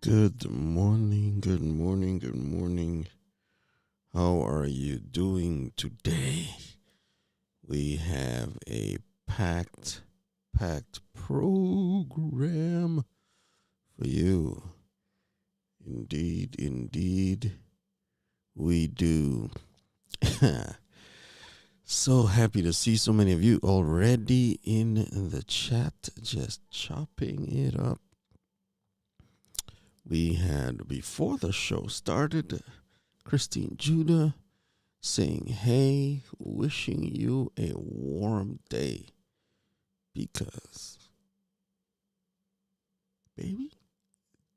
Good morning, good morning, good morning. How are you doing today? We have a packed program for you. Indeed, we do. So happy to see so many of you already in the chat, just chopping it up. We had, before the show started, Christine Judah saying, hey, wishing you a warm day because, baby,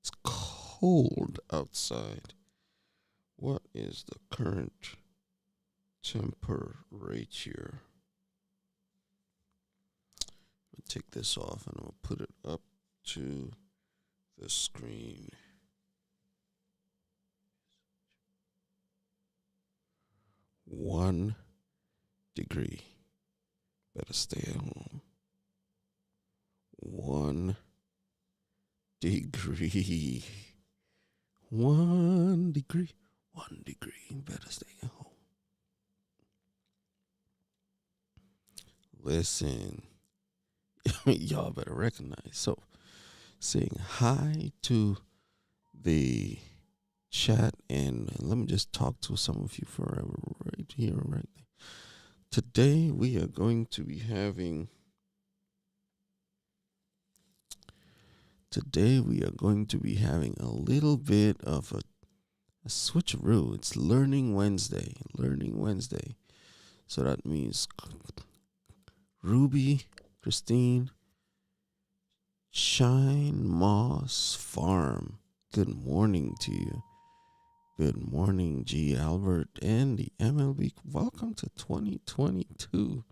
it's cold outside. What is the current temperature? I'll take this off and I'll put it up to the screen. One degree. Better stay at home. 1 degree. 1 degree. 1 degree. Better stay at home. Listen. Y'all better recognize. So, saying hi to the chat, and let me just talk to some of you forever right here, right there. Today we are going to be having a little bit of a switcheroo. It's Learning Wednesday. So that means Ruby, Christine, Shine Moss Farm, good morning to you. Good morning, G. Albert and the MLB. Welcome to 2022.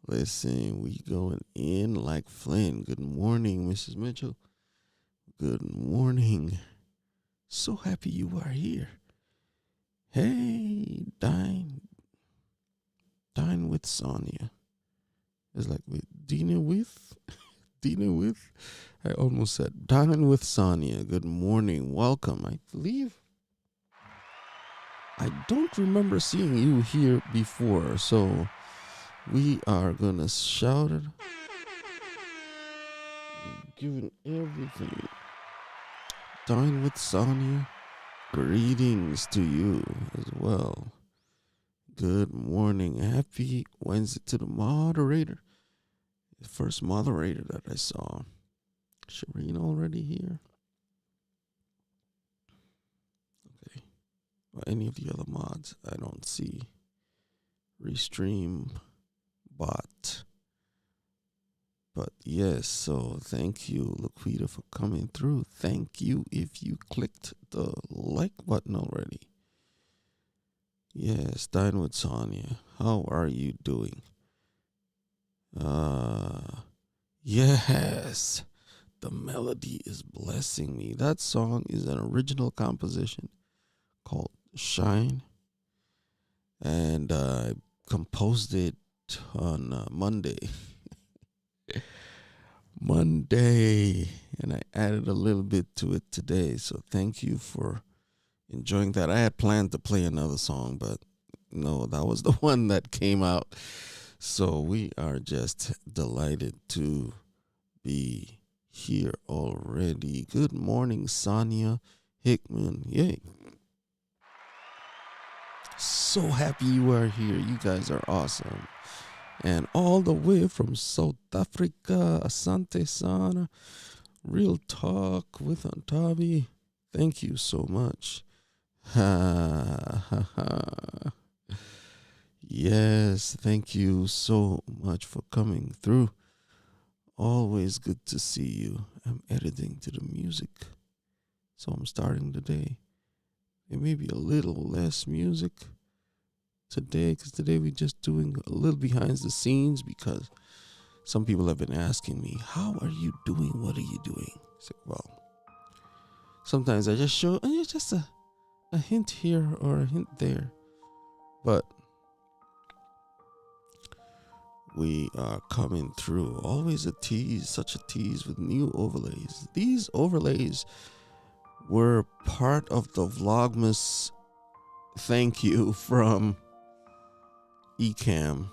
Listen, we going in like Flynn. Good morning, Mrs. Mitchell. Good morning. So happy you are here. Hey, dine with Sonia. It's like with Dina with. I almost said dine with Sonia. Good morning. Welcome. I believe I don't remember seeing you here before, so We are gonna shout it, giving everything. Dine with Sonia. Greetings to you as well. Good morning. Happy Wednesday to the moderator. The first moderator that I saw. Shireen already here. Okay. Or any of the other mods I don't see. Restream bot. But yes, so thank you, Laquita, for coming through. Thank you if you clicked the like button already. Yes, Dine with Sonia. How are you doing? Yes. The melody is blessing me. That song is an original composition called Shine. And I composed it on Monday. And I added a little bit to it today. So thank you for enjoying that. I had planned to play another song, but no, that was the one that came out. So we are just delighted to be here already. Good morning, Sonia Hickman. Yay. So happy you are here. You guys are awesome. And all the way from South Africa, Asante Sana, Real Talk with Antabi. Thank you so much. Ha, ha, ha. Yes, thank you so much for coming through. Always good to see you. I'm editing to the music, so I'm starting the day. There may be a little less music today, because today we're just doing a little behind the scenes, because some people have been asking me, how are you doing? What are you doing? It's like, well, sometimes I just show, and it's just a hint here or a hint there. But we are coming through. Always a tease, such a tease with new overlays. These overlays were part of the Vlogmas thank you from Ecamm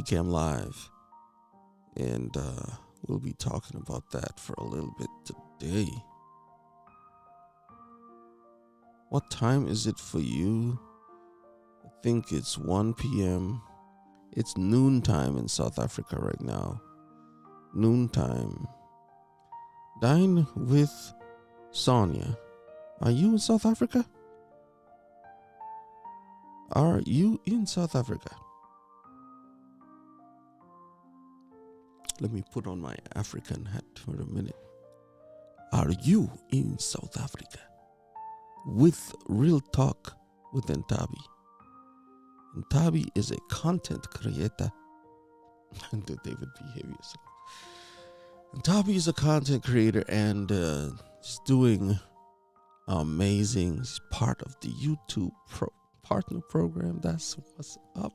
Live. And we'll be talking about that for a little bit today. What time is it for you? I think it's 1 p.m. It's noontime in South Africa right now. Noontime. Dine with Sonia. Are you in South Africa? Are you in South Africa? Let me put on my African hat for a minute. Are you in South Africa? With Real Talk with Ntabi. Ntabi is a content creator. And David, behave yourself. Ntabi is a content creator and he's doing amazing. He's part of the YouTube partner program. That's what's up.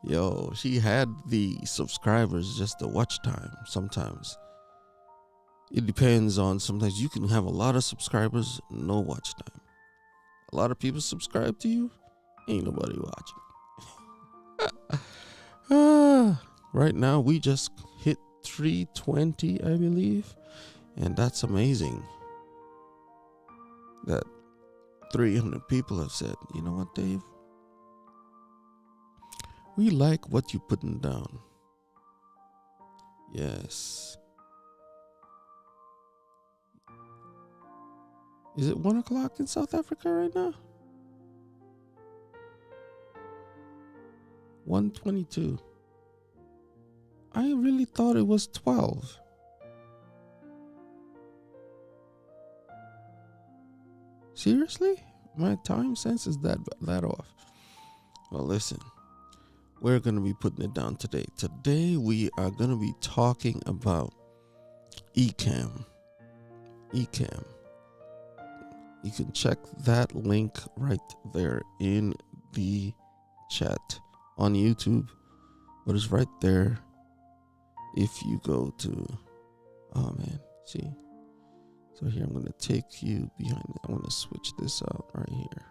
Yo, she had the subscribers, just the watch time. Sometimes it depends on, sometimes you can have a lot of subscribers, no watch time. A lot of people subscribe to you, ain't nobody watching. Right now we just hit 320, I believe, and that's amazing that 300 people have said, you know what, Dave, we like what you're putting down. Yes. Is it 1 o'clock in South Africa right now? 1:22. I really thought it was 12. Seriously? My time sense is that off. Well, listen. We're going to be putting it down today. Today we are going to be talking about Ecamm. Ecamm. You can check that link right there in the chat on YouTube, but it's right there if you go to, oh man, see. So here I'm going to take you behind. I'm going to switch this out right here.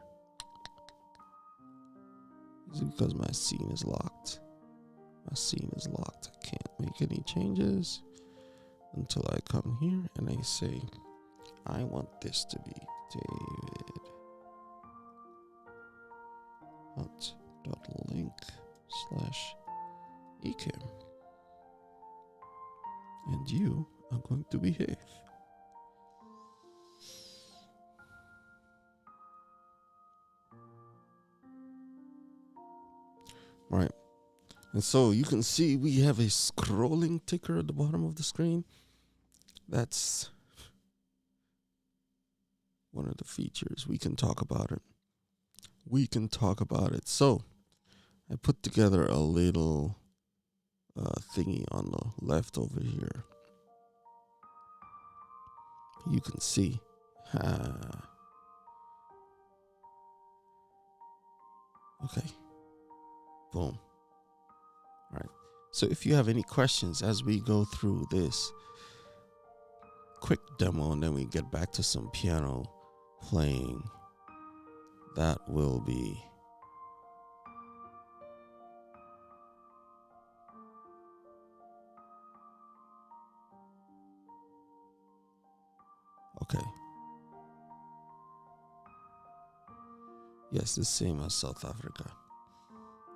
Is it because my scene is locked? My scene is locked. I can't make any changes until I come here and I say, I want this to be David Hunt.link/Ecamm. And you are going to behave. Right. And so you can see we have a scrolling ticker at the bottom of the screen. That's one of the features. We can talk about it. So I put together a little thingy on the left over here. You can see. Okay. Boom. All right. So if you have any questions as we go through this quick demo and then we get back to some piano playing, that will be okay. Yes, the same as South Africa.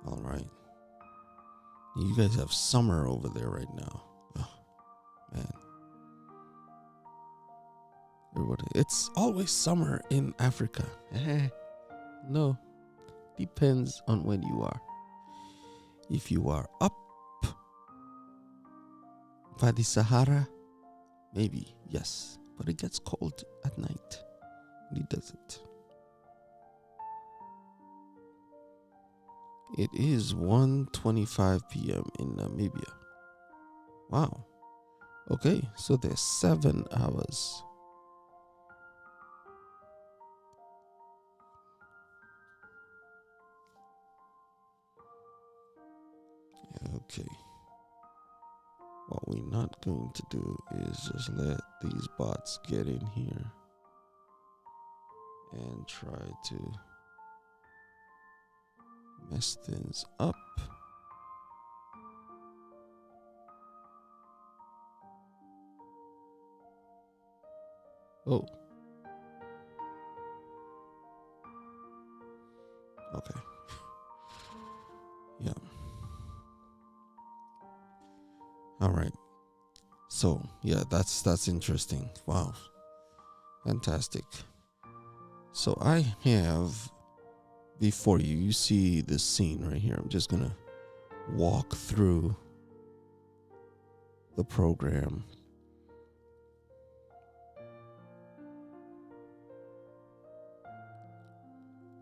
All right. You guys have summer over there right now. Oh, man. Everybody, it's always summer in Africa. No, depends on when you are. If you are up by the Sahara, maybe, yes. But it gets cold at night. It doesn't. It is 1:25 p.m. in Namibia. Wow. Okay, so there's 7 hours. Okay. What we're not going to do is just let these bots get in here and try to mess things up. Oh. Okay. Yeah. All right. So, yeah, that's interesting. Wow. Fantastic. So I have before you see this scene right here. I'm just going to walk through the program.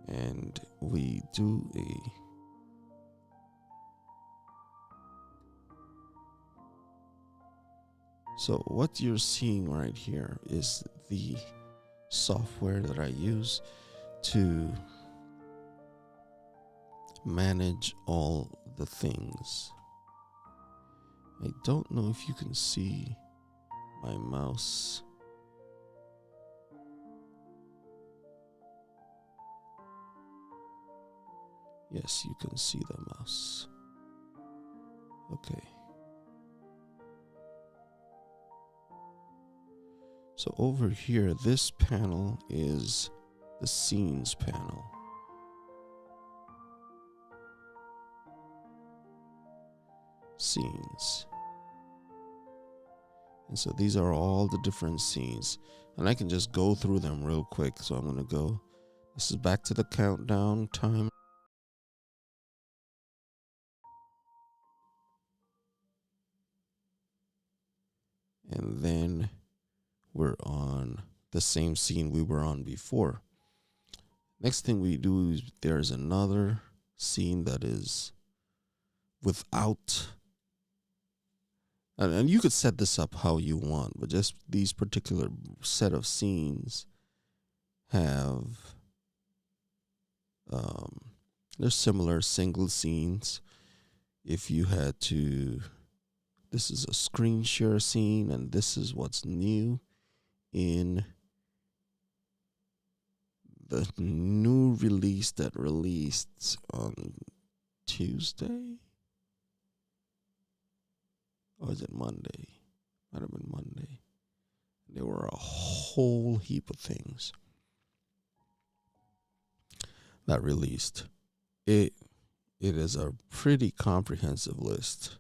And we do So what you're seeing right here is the software that I use to manage all the things. I don't know if you can see my mouse. Yes, you can see the mouse. Okay. So over here, this panel is the scenes panel. Scenes. And so these are all the different scenes. And I can just go through them real quick. So I'm going to go. This is back to the countdown time. And then we're on the same scene we were on before. Next thing we do is there's another scene that is without, and you could set this up how you want, but just these particular set of scenes have, they're similar single scenes. If you had to, this is a screen share scene, and this is what's new in the new release that released on Tuesday. Or was it Monday? Might have been Monday. There were a whole heap of things that released. It is a pretty comprehensive list.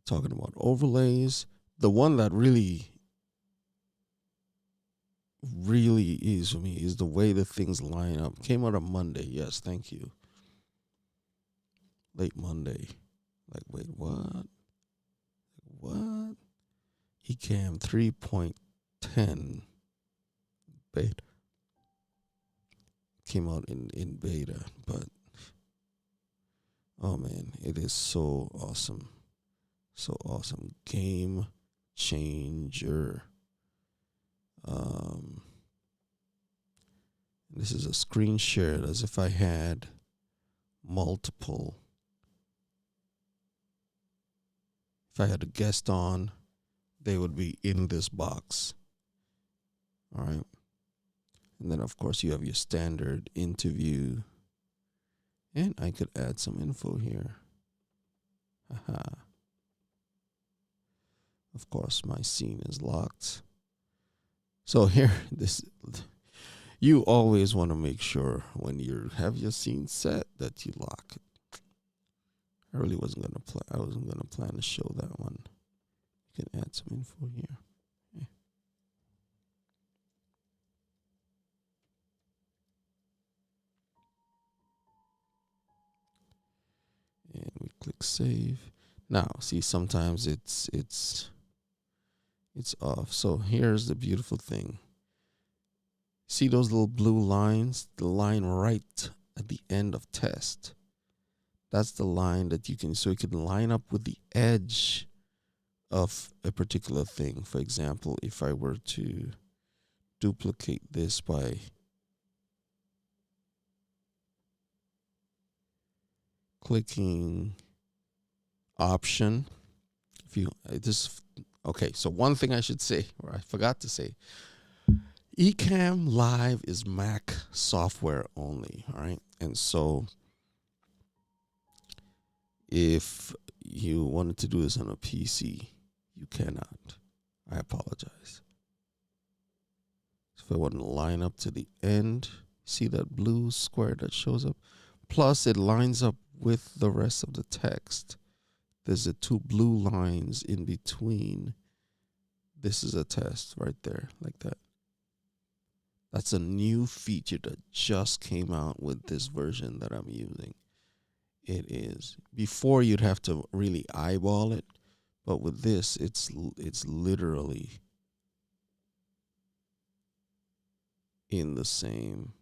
Talking about overlays. The one that really is for me is the way the things line up. Came out on Monday. Yes, thank you. Late Monday. Like, wait, what? What? Ecamm 3.10 beta came out in beta, but oh man, it is so awesome. So awesome. Game changer. This is a screen shared as if I had multiple. If I had a guest on, they would be in this box. All right. And then, of course, you have your standard interview. And I could add some info here. Haha. Of course, my scene is locked. So here, you always want to make sure when you have your scene set that you lock it. I really wasn't gonna plan. I wasn't gonna plan to show that one. You can add some info here. Yeah. And we click save. Now, see, sometimes it's off. So here's the beautiful thing. See those little blue lines? The line right at the end of test. That's the line that you can, so you can line up with the edge of a particular thing. For example, if I were to duplicate this by clicking option, if you this okay, so one thing I should say, or I forgot to say, Ecamm Live is Mac software only, all right? And so if you wanted to do this on a PC, you cannot. I apologize. So if I want to line up to the end, see that blue square that shows up? Plus, it lines up with the rest of the text. There's the two blue lines in between. This is a test right there, like that. That's a new feature that just came out with this version that I'm using. It is. Before, you'd have to really eyeball it, but with this, it's literally in the same.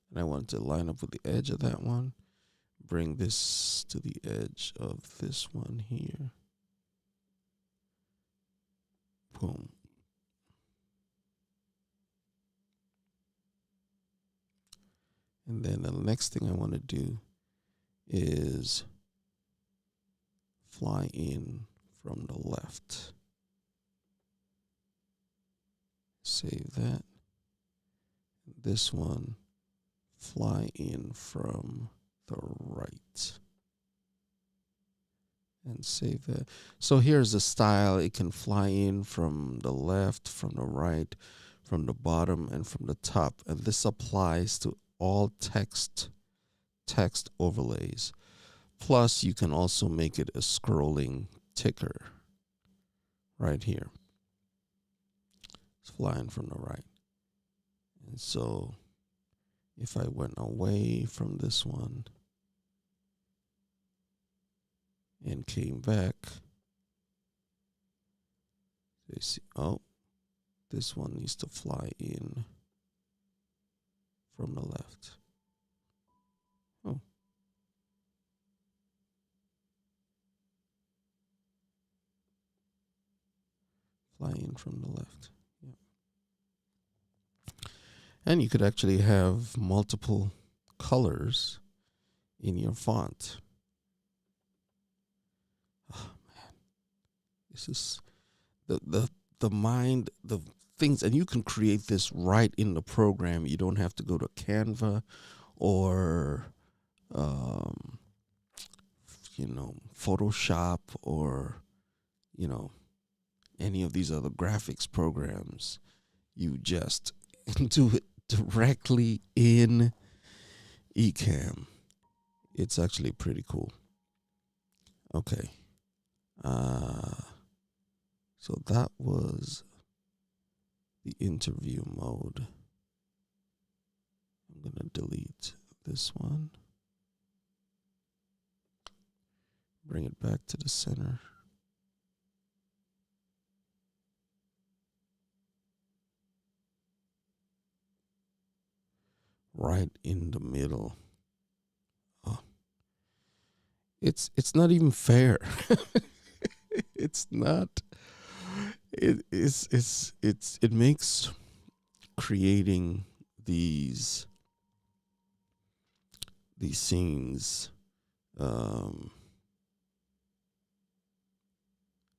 And I want to line up with the edge of that one. Bring this to the edge of this one here. Boom. And then the next thing I want to do is fly in from the left. Save that. This one, fly in from the right. And save that. So here's the style. It can fly in from the left, from the right, from the bottom, and from the top. And this applies to all text overlays. Plus, you can also make it a scrolling ticker right here. It's flying from the right. And so if I went away from this one and came back, you see, oh, this one needs to fly in from the left. Oh. Fly in from the left. Yeah. And you could actually have multiple colors in your font. Oh man. This is the mind, the things, and you can create this right in the program. You don't have to go to Canva or Photoshop or, you know, any of these other graphics programs. You just do it directly in Ecamm. It's actually pretty cool. Okay. So that was the interview mode. I'm going to delete this one. Bring it back to the center. Right in the middle. Oh. It's not even fair. It's not. It makes creating these scenes, and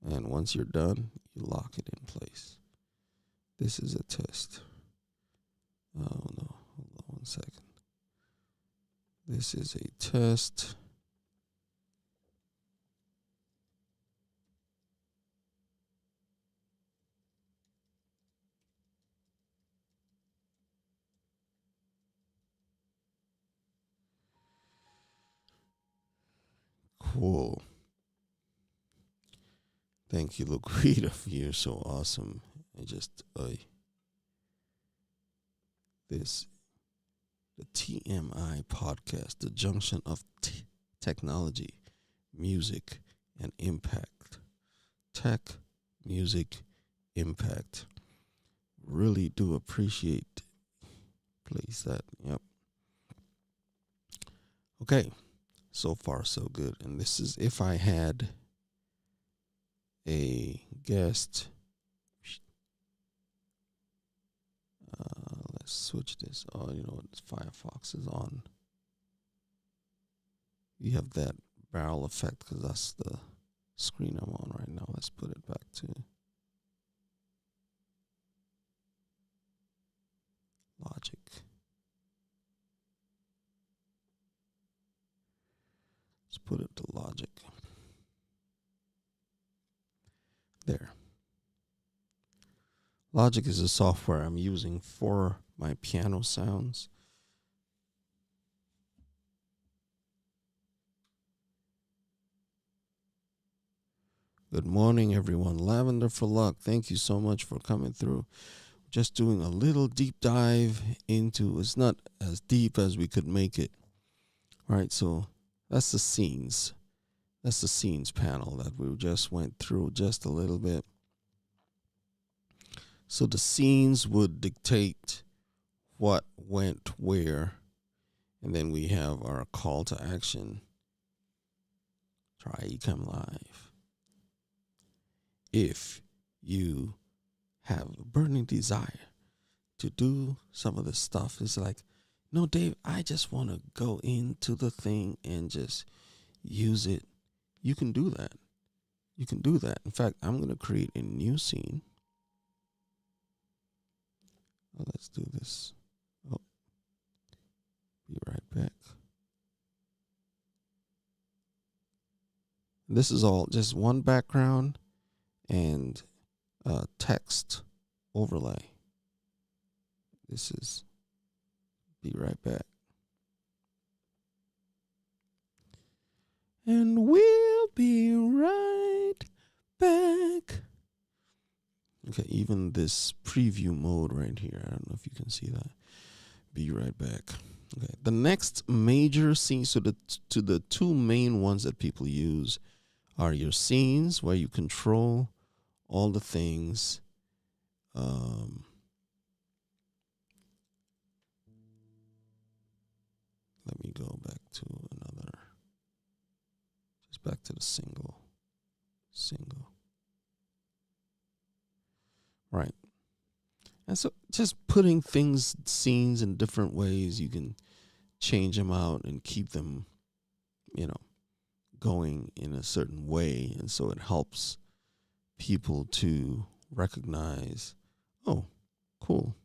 once you're done, you lock it in place. This is a test. Oh no, hold on 1 second. This is a test. Cool. Thank you, Lucreta. You're so awesome. I just this the TMI podcast, the junction of technology, music, and impact. Tech, music, impact. Really do appreciate. Place that. Yep. Okay. So far, so good. And this is if I had a guest. Let's switch this. Oh, you know what? Firefox is on. You have that barrel effect because that's the screen I'm on right now. Let's put it back to Logic. Let's put it to Logic. There. Logic is the software I'm using for my piano sounds. Good morning, everyone. Lavender for Luck. Thank you so much for coming through. Just doing a little deep dive into, it's not as deep as we could make it. All right, so that's the scenes. That's the scenes panel that we just went through just a little bit. So the scenes would dictate what went where. And then we have our call to action. Try Ecamm Live. If you have a burning desire to do some of the stuff, it's like, no, Dave, I just want to go into the thing and just use it. You can do that. You can do that. In fact, I'm going to create a new scene. Oh, let's do this. Oh, be right back. This is all just one background and text overlay. This is, be right back. And we'll be right back. Okay, even this preview mode right here, I don't know if you can see that. Be right back. Okay, the next major scene, so the two main ones that people use are your scenes, where you control all the things. Let me go back to another. Just back to the single. Right. And so just putting things, scenes in different ways, you can change them out and keep them, going in a certain way. And so it helps people to recognize, oh, cool.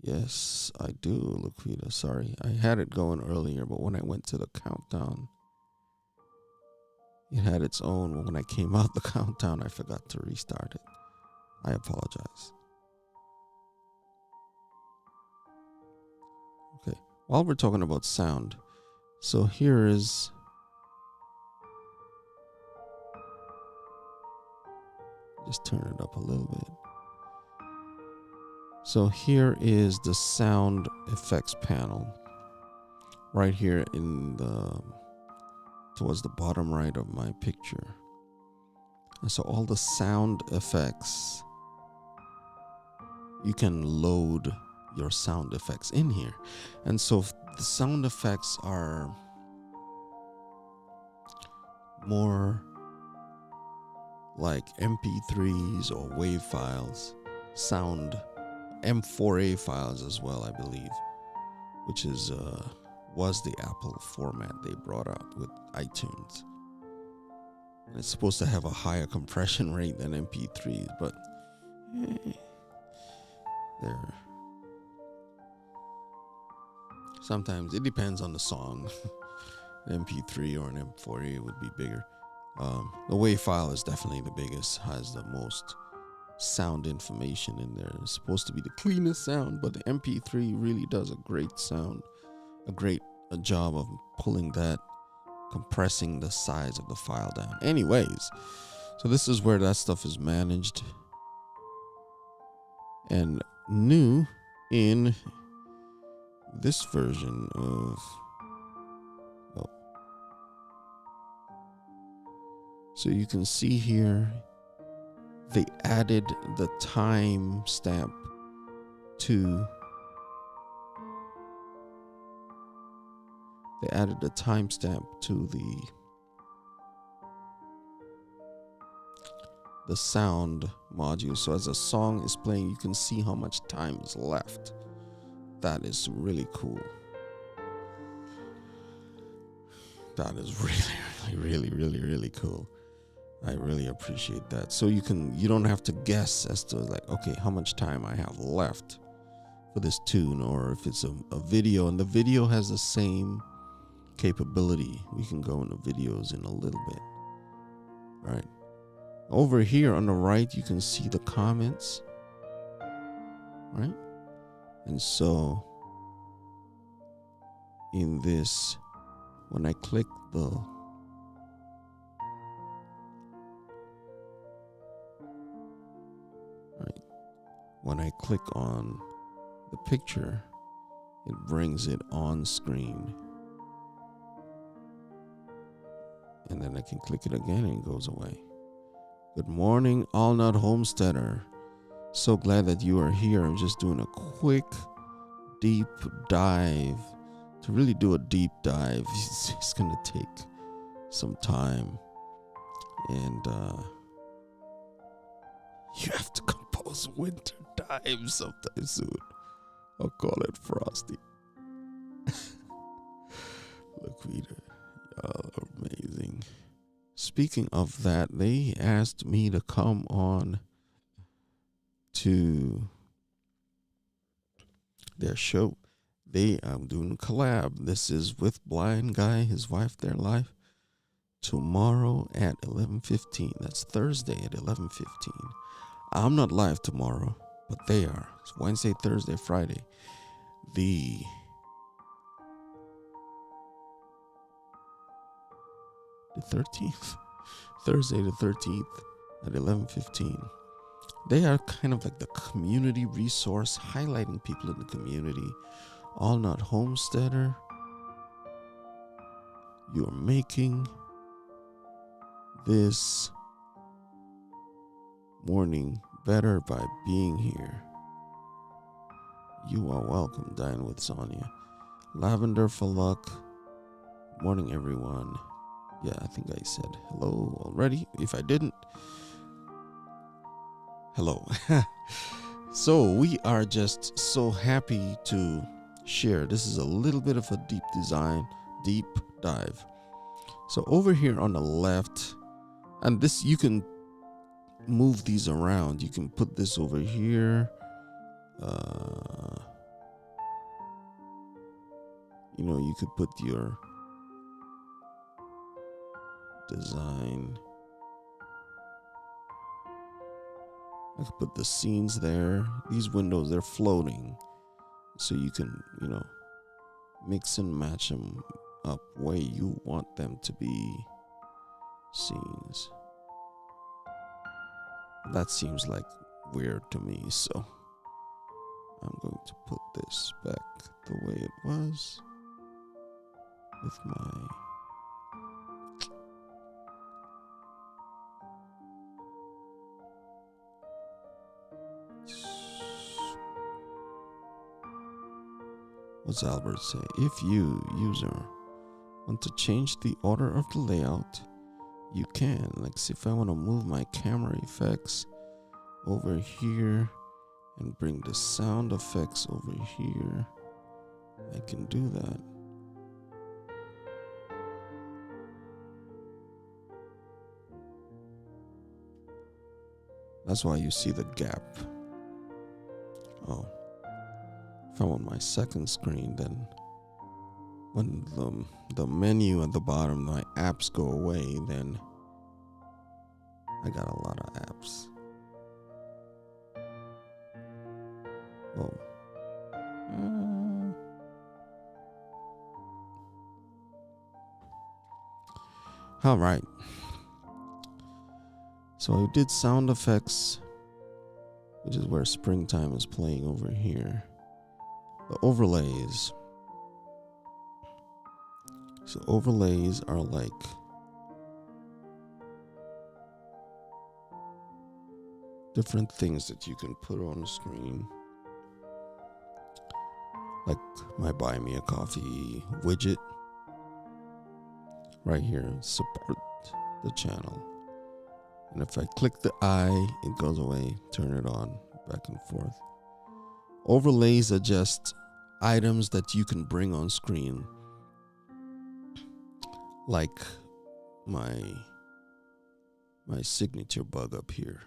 Yes, I do, Laquita. Sorry, I had it going earlier, but when I went to the countdown, it had its own. When I came out the countdown, I forgot to restart it. I apologize. Okay, while we're talking about sound, so here is. Just turn it up a little bit. So here is the sound effects panel right here towards the bottom right of my picture. And so all the sound effects, you can load your sound effects in here. And so the sound effects are more like MP3s or WAV files, sound M4A files as well, I believe, which was the Apple format they brought out with iTunes. And it's supposed to have a higher compression rate than MP3s, but there. Sometimes it depends on the song. An MP3 or an M4A would be bigger. The WAV file is definitely the biggest, has the most sound information in there. It's supposed to be the cleanest sound, but the MP3 really does a great sound, a great job of pulling that, compressing the size of the file down. Anyways, so this is where that stuff is managed. And new in this version of so you can see here they added the time stamp to the sound module. So as a song is playing, you can see how much time is left. That is really cool. That is really cool. I really appreciate that. So you don't have to guess as to like, okay, how much time I have left for this tune, or if it's a video, and the video has the same capability. We can go into videos in a little bit. All right. Over here on the right, you can see the comments. Right? And so in this, when I click when I click on the picture, it brings it on screen. And then I can click it again and it goes away. Good morning, Allnut Homesteader. So glad that you are here. I'm just doing a quick, deep dive. To really do a deep dive, it's going to take some time. And you have to compose winter dive sometime soon. I'll call it Frosty. Look, Peter, y'all are amazing. Speaking of that, they asked me to come on to their show. They doing a collab. This is with Blind Guy, his wife, their life. Tomorrow at 11:15. That's Thursday at 11:15. I'm not live tomorrow, but they are. It's Wednesday, Thursday, Friday. The 13th. Thursday the 13th at 11:15. They are kind of like the community resource, highlighting people in the community. Allnut Homesteader, you're making this morning better by being here. You are welcome. Dine with Sonia. Lavender for luck. Morning, everyone. Yeah, I think I said hello already. If I didn't, hello. So we are just so happy to share. This is a little bit of a deep dive. So over here on the left, and this, you can move these around. You can put this over here. You could put your design. I could put the scenes there. These windows, they're floating. So you can, mix and match them up way you want them to be scenes. That seems like weird to me, so I'm going to put this back the way it was with my what's Albert say? If you, user, want to change the order of the layout, you can. Like, see, if I want to move my camera effects over here and bring the sound effects over here, I can do that. That's why you see the gap. Oh, if I'm on my second screen, then when the menu at the bottom, my apps go away, then I got a lot of apps. Oh. All right. So I did sound effects, which is where springtime is playing over here. The overlays. So overlays are like different things that you can put on the screen. Like my Buy Me a Coffee widget. Right here, support the channel. And if I click the eye, it goes away. Turn it on, back and forth. Overlays are just items that you can bring on screen. Like my signature bug up here.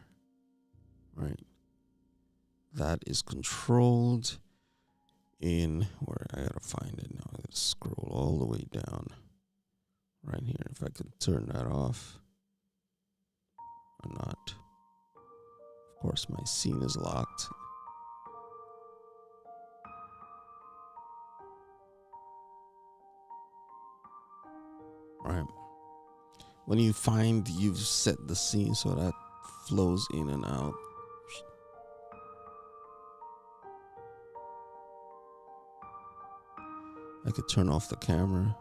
Right? That is controlled in where I gotta find it now. I gotta scroll all the way down. Right here. If I could turn that off or not. Of course, my scene is locked. Right. When you find you've set the scene so that flows in and out. I could turn off the camera.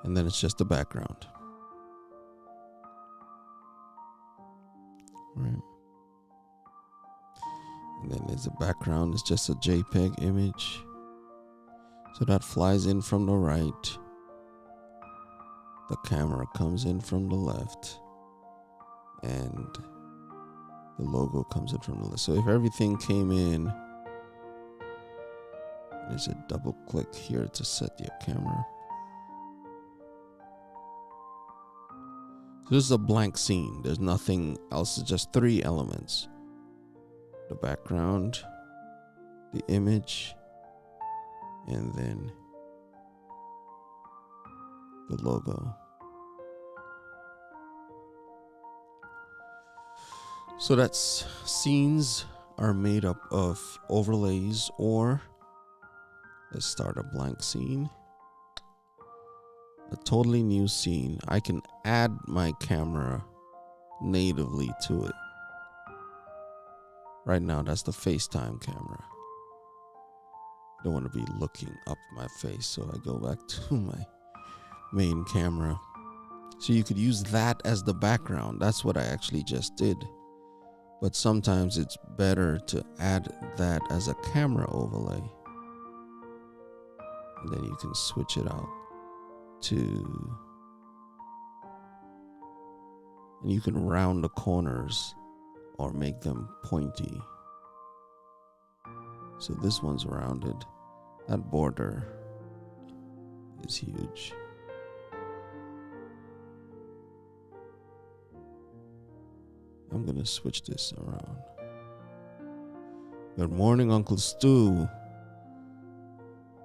And then it's just the background. Right. And then there's a background. It's just a JPEG image. So that flies in from the right. The camera comes in from the left. And the logo comes in from the left. So if everything came in, there's a double click here to set your camera. So this is a blank scene. There's nothing else. It's just three elements. The background, the image, and then the logo. So that's scenes are made up of overlays, or let's start a blank scene. A totally new scene. I can add my camera natively to it. Right now, that's the FaceTime camera. I don't want to be looking up my face, so I go back to my main camera. So you could use that as the background. That's what I actually just did. But sometimes it's better to add that as a camera overlay. And then you can switch it out to, and you can round the corners or make them pointy. So this one's rounded. That border is huge. I'm gonna switch this around. Good morning, Uncle Stu.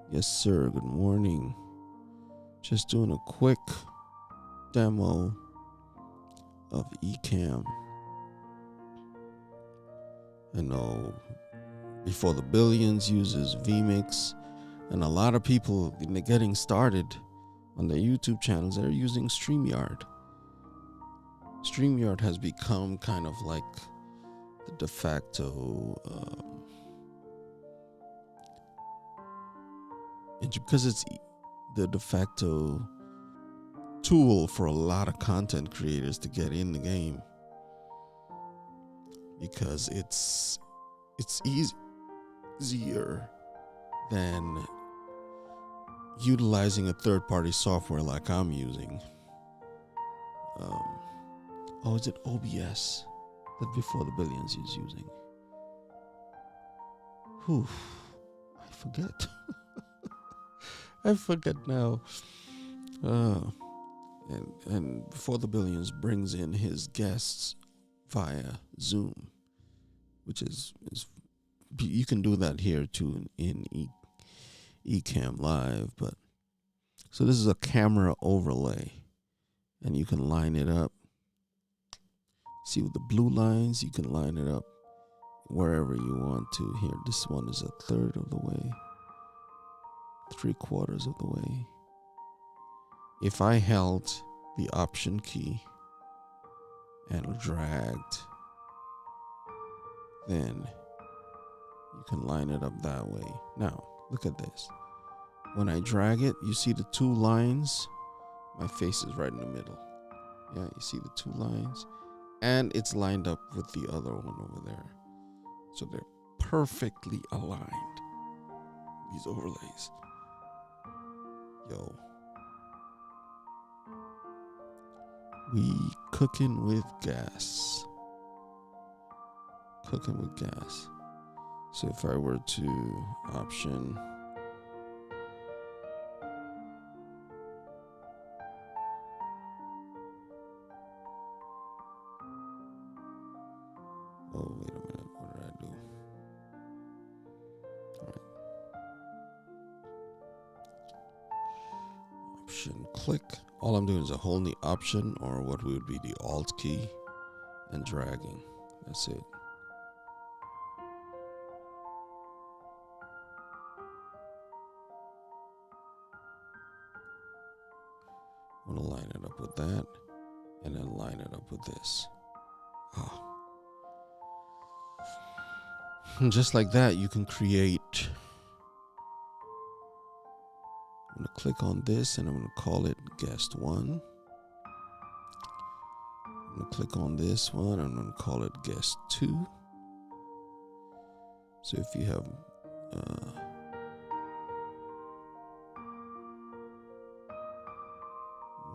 Yes, sir. Good morning. Just doing a quick demo of Ecamm. I know Before the Billions uses vMix, and a lot of people getting started on their YouTube channels, they're using StreamYard. StreamYard has become kind of like the de facto, because it's the de facto tool for a lot of content creators to get in the game, because it's easier than utilizing a third-party software like I'm using. Is it OBS that Before the Billions is using? I forget. I forget now. And Before the Billions brings in his guests via Zoom, which is you can do that here too in Ecamm Live. But so this is a camera overlay, and you can line it up. See, with the blue lines, you can line it up wherever you want to. Here, this one is a third of the way, 3/4 of the way. If I held the Option key and dragged, then you can line it up that way. Now, look at this. When I drag it, you see the two lines? My face is right in the middle. Yeah, you see the two lines? And it's lined up with the other one over there. So they're perfectly aligned, these overlays. Yo. We cooking with gas. Cooking with gas. So if I were to option, oh, wait a minute, what did I do? All right. Option, click. All I'm doing is holding the Option, or what would be the Alt key, and dragging. That's it. I'm going to line it up with that, and then line it up with this. And just like that, you can create. I'm going to click on this, and I'm going to call it guest 1. I'm going to click on this one, I'm going to call it guest 2. So if you have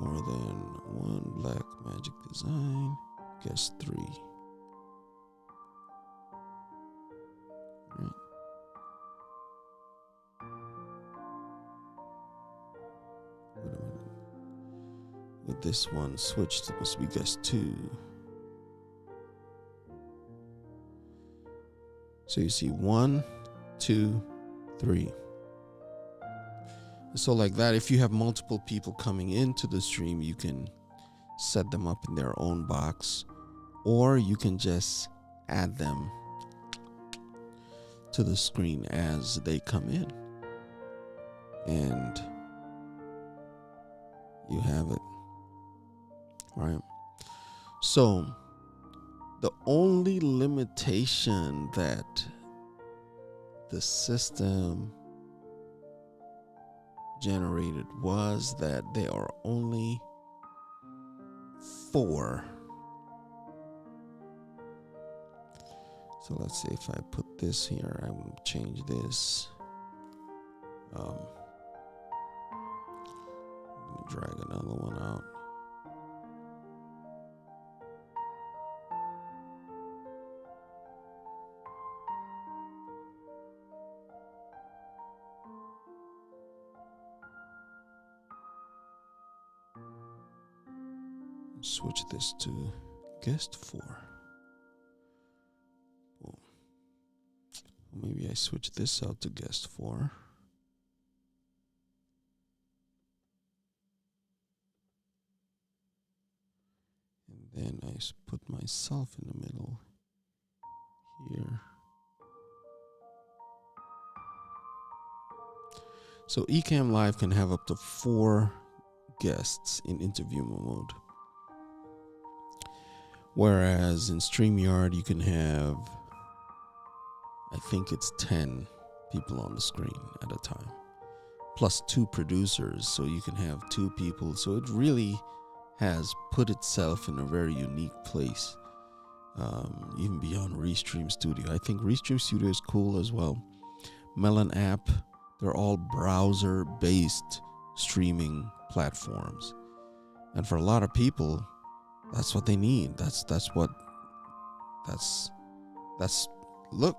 more than one black magic design, guest 3. Right. With this one switched, it must be guest 2. So you see 1, 2, 3. So like that, if you have multiple people coming into the stream, you can set them up in their own box, or you can just add them to the screen as they come in, and you have it. Right. So the only limitation that the system generated was that there are only 4. So let's say if I put this here, I will change this. Drag another one out. Switch this to guest 4. Well, maybe I switch this out to guest 4. Then I put myself in the middle here. So Ecamm Live can have up to 4 guests in interview mode. Whereas in StreamYard, you can have, I think it's 10 people on the screen at a time, plus 2 producers. So you can have 2 people. So it really has put itself in a very unique place, even beyond Restream Studio. I think Restream Studio is cool as well. Melon app, they're all browser-based streaming platforms. And for a lot of people, that's what they need. That's look,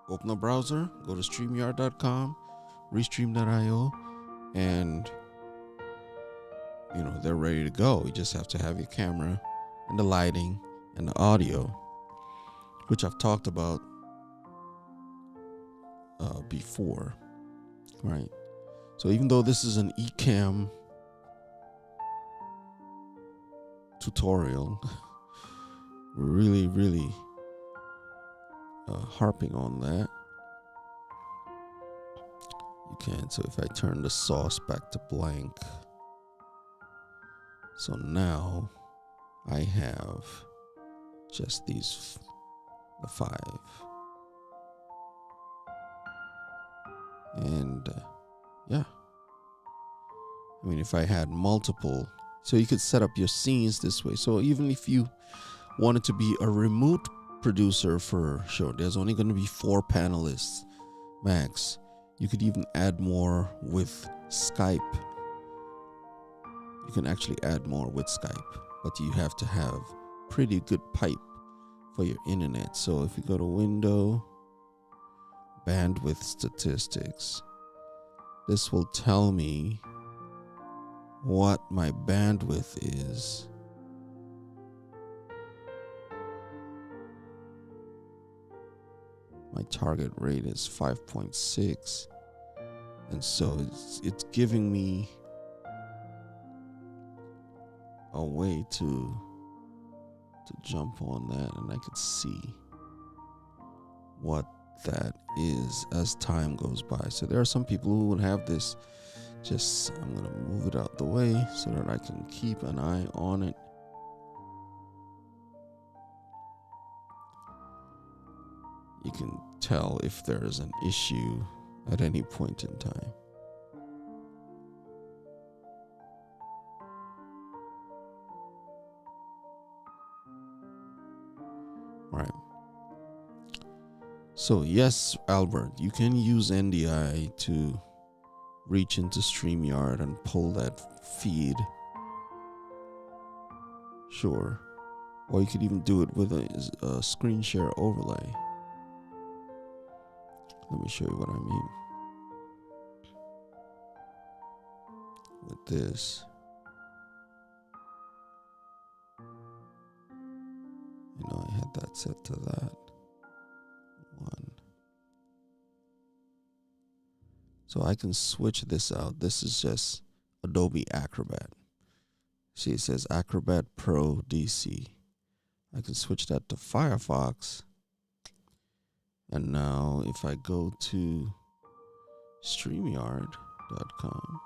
open a browser, go to StreamYard.com, Restream.io, and they're ready to go. You just have to have your camera and the lighting and the audio, which I've talked about before, right? So even though this is an Ecamm tutorial, really harping on that. You can. So if I turn the source back to blank, so now I have just the 5. And yeah, I mean, if I had multiple, so you could set up your scenes this way. So even if you wanted to be a remote producer for a show, there's only going to be 4 panelists max. You could even add more with Skype. You can actually add more with Skype, but you have to have pretty good pipe for your internet. So if you go to Window, Bandwidth Statistics, this will tell me what my bandwidth is. My target rate is 5.6, and so it's giving me a way to jump on that, and I could see what that is as time goes by. So there are some people who would have this. I'm gonna move it out the way so that I can keep an eye on it. You can tell if there is an issue at any point in time. Right. So yes, Albert, you can use NDI to reach into StreamYard and pull that feed. Sure. Or you could even do it with a screen share overlay. Let me show you what I mean. With this, I had that set to that one. So I can switch this out. This is just Adobe Acrobat. See, it says Acrobat Pro DC. I can switch that to Firefox. And now if I go to StreamYard.com,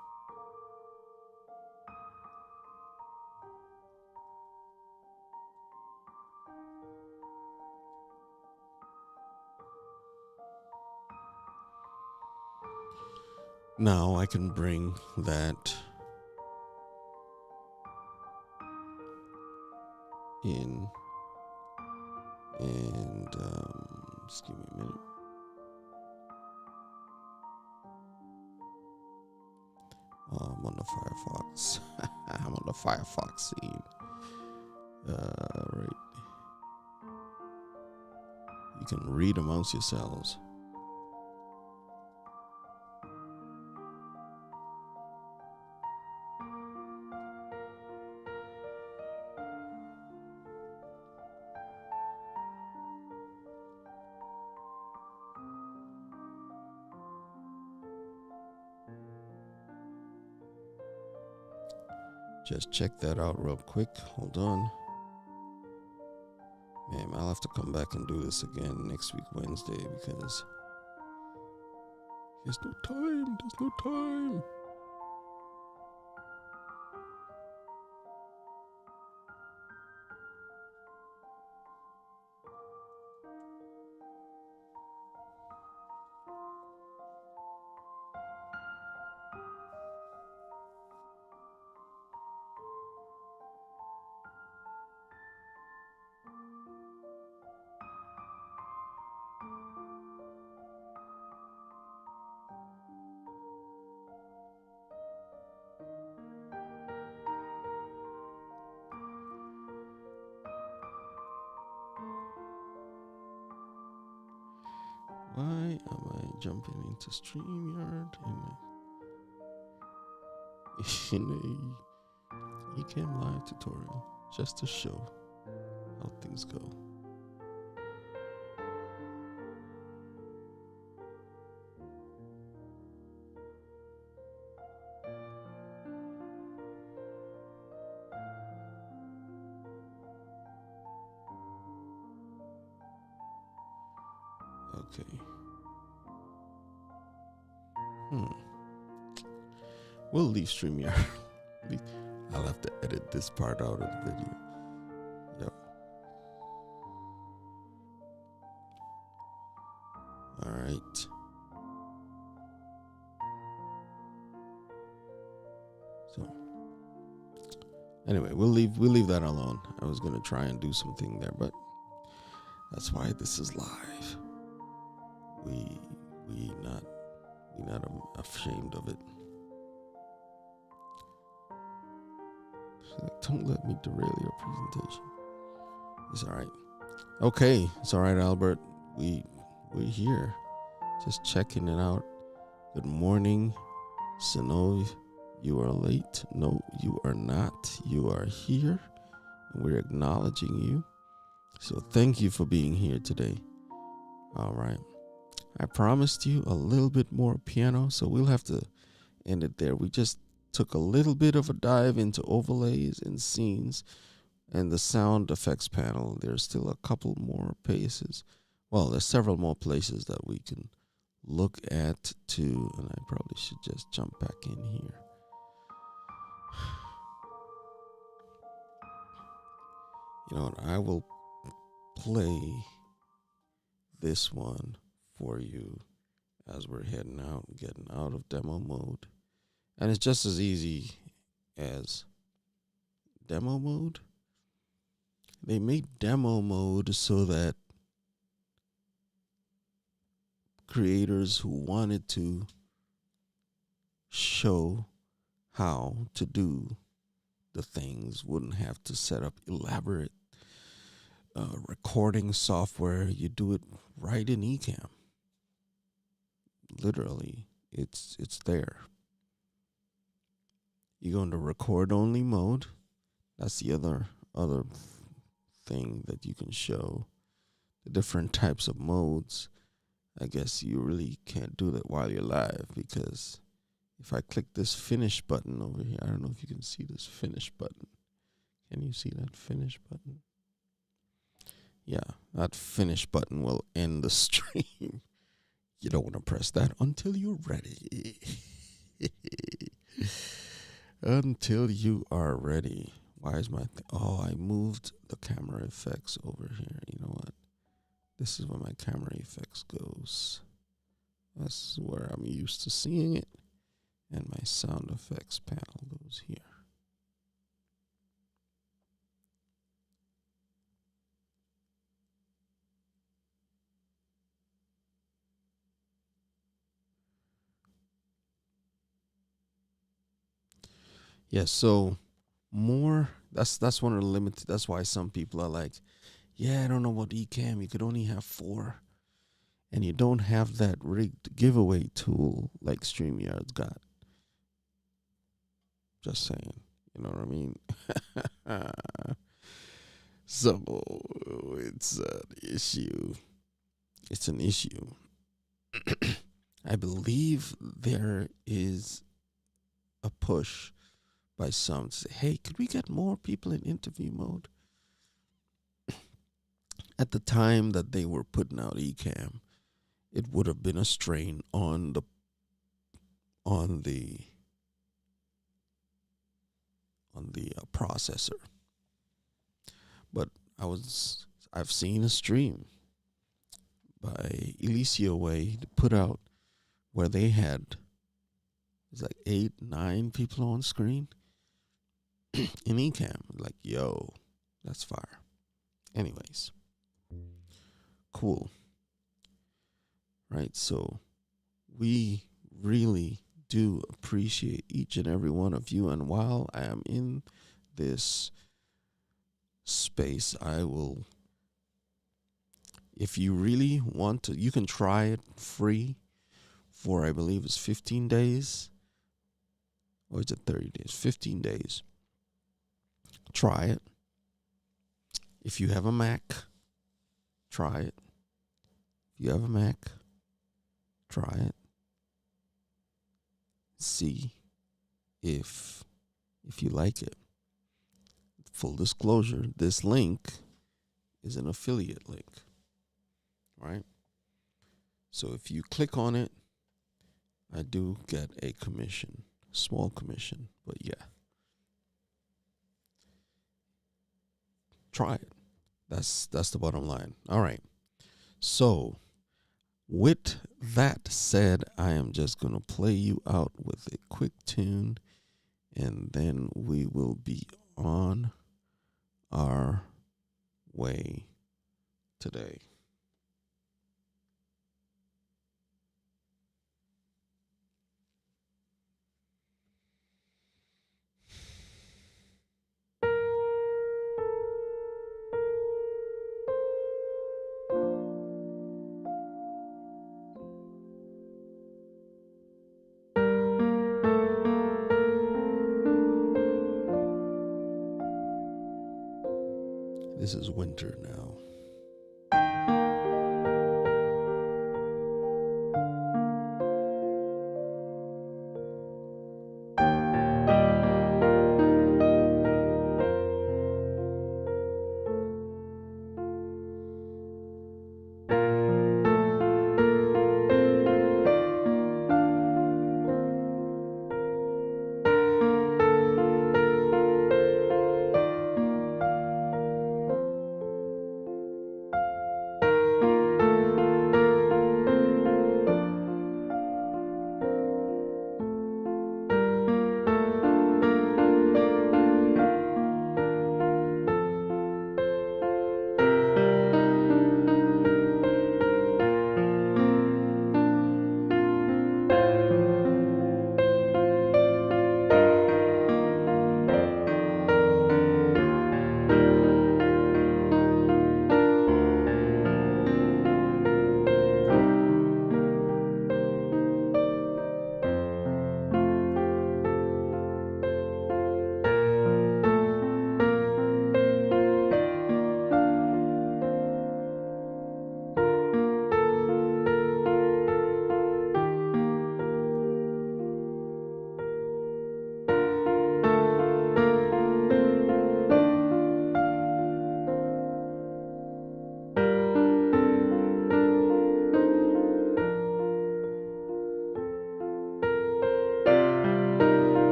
now I can bring that in, and just give me a minute. I'm on the Firefox. I'm on the Firefox scene. Right. You can read amongst yourselves. Just check that out real quick. Hold on. Man, I'll have to come back and do this again next week, Wednesday, because there's no time. There's no time. Why am I jumping into StreamYard in a Ecamm live tutorial just to show how things go? Okay. We'll leave StreamYard. I'll have to edit this part out of the video. Yep. All right. So anyway, we'll leave that alone. I was gonna try and do something there, but that's why this is live. We not ashamed of it. Don't let me derail your presentation. It's all right. Okay, it's all right, Albert. We're here, just checking it out. Good morning, Sino. You are late. No, you are not. You are here, and we're acknowledging you. So thank you for being here today. All right. I promised you a little bit more piano, so we'll have to end it there. We just took a little bit of a dive into overlays and scenes and the sound effects panel. There's still a couple more places. Well, there's several more places that we can look at too, and I probably should just jump back in here. You know what? I will play this one for you as we're heading out, getting out of demo mode. And it's just as easy as demo mode. They made demo mode so that creators who wanted to show how to do the things wouldn't have to set up elaborate recording software. You do it right in Ecamm. Literally, it's there. You go into record only mode. That's the other thing that you can show. The different types of modes. I guess you really can't do that while you're live, because if I click this finish button over here, I don't know if you can see this finish button. Can you see that finish button? Yeah, that finish button will end the stream. You don't want to press that until you're ready. Until you are ready. Why is my I moved the camera effects over here. You know what? This is where my camera effects goes. That's where I'm used to seeing it. And my sound effects panel goes here. Yes, so more that's one of the limits. That's why some people are like, yeah, I don't know what Ecamm. You could only have 4. And you don't have that rigged giveaway tool like StreamYard's got. Just saying. You know what I mean? So it's an issue. It's an issue. I believe there is a push by some to say, hey, could we get more people in interview mode? at the time that they were putting out Ecamm, it would have been a strain on the processor. But I've seen a stream by Elicio Way to put out where they had it's like 8, 9 people on screen in Ecamm. Like, yo, that's fire. Anyways, cool. Right, so we really do appreciate each and every one of you. And while I am in this space, I will, if you really want to, you can try it free for, I believe it's 15 days. Or is it 30 days? 15 days. Try it. If you have a Mac, try it. If you have a Mac, try it. See if you like it. Full disclosure, this link is an affiliate link. Right? So if you click on it, I do get a commission. Small commission, but yeah. Try it. That's the bottom line. All right. So with that said, I am just going to play you out with a quick tune, and then we will be on our way today. This is winter now.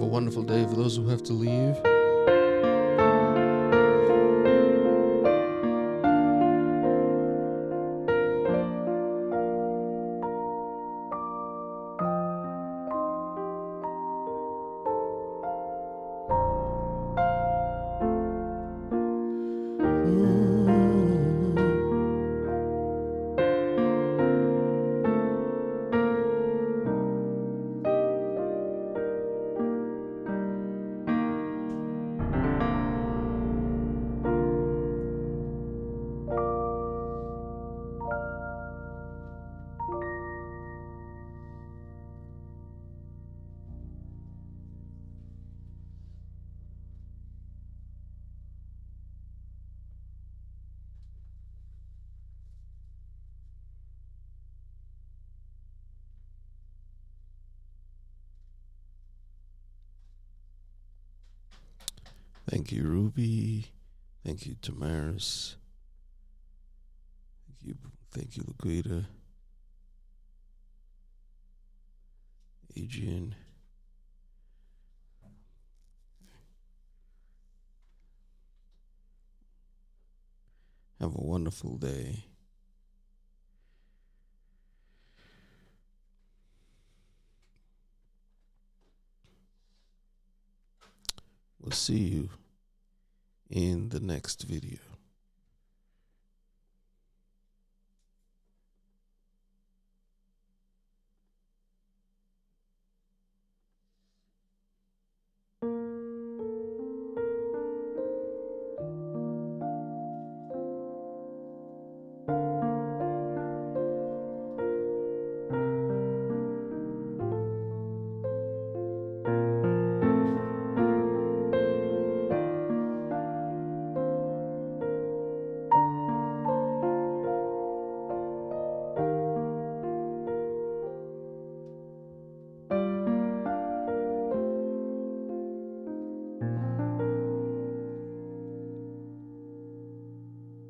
Have a wonderful day for those who have to leave. Thank you, Ruby. Thank you, Tamaris. Thank you, Laquita. Adrian. Have a wonderful day. We'll see you in the next video.